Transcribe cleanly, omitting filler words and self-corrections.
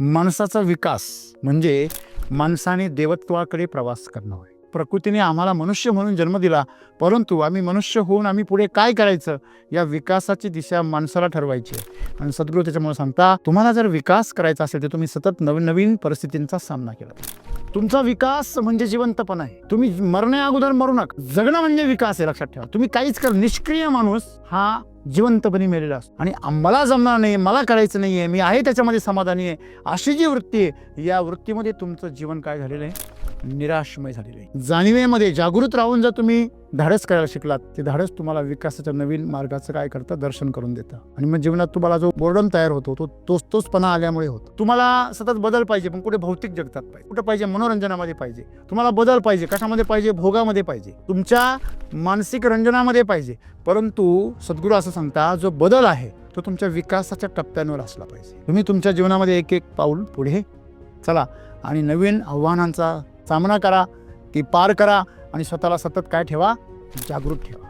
माणसाचा विकास म्हणजे माणसाने देवत्वाकडे प्रवास करणं होय. प्रकृतीने आम्हाला मनुष्य म्हणून जन्म दिला, परंतु आम्ही मनुष्य होऊन आम्ही पुढे काय करायचं या विकासाची दिशा माणसाला ठरवायची आहे. आणि सद्गुरू त्याच्यामुळे सांगता, तुम्हाला जर विकास करायचा असेल तर तुम्ही सतत नवीन नवीन परिस्थितींचा सामना केला पाहिजे. तुमचा विकास म्हणजे जिवंतपणा आहे. तुम्ही मरण्या अगोदर मरू नका. जगणं म्हणजे विकास आहे, लक्षात ठेवा. तुम्ही काहीच कर, निष्क्रिय माणूस हा जिवंतपणे मेलेला असतो. आणि मला जमणार नाही, मला करायचं नाहीये, मी आहे त्याच्यामध्ये समाधानी आहे, अशी जी वृत्ती आहे, या वृत्तीमध्ये तुमचं जीवन काय झालेलं आहे, निराशमय झालेलं आहे. जाणीवेमध्ये जागृत राहून जर तुम्ही धाडस करायला शिकलात, ते धाडस तुम्हाला विकासाच्या नवीन मार्गाचं काय करतं, दर्शन करून देतं. आणि मग जीवनात तुम्हाला जो बोर्डम तयार होतो तो तोचपणा आल्यामुळे होतो. तुम्हाला सतत बदल पाहिजे, पण कुठे भौतिक जगतात पाहिजे, कुठे पाहिजे मनोरंजनामध्ये पाहिजे. तुम्हाला बदल पाहिजे, कशामध्ये पाहिजे, भोगामध्ये पाहिजे, तुमच्या मानसिक रंजनामध्ये पाहिजे. परंतु सद्गुरू असं सांगता, जो बदल आहे तो तुमच्या विकासाच्या टप्प्यांवर असला पाहिजे. तुम्ही तुमच्या जीवनामध्ये एक एक पाऊल पुढे चला आणि नवीन आव्हानांचा सामना करा, ती पार करा आणि स्वतःला सतत काय ठेवा, जागृत ठेवा.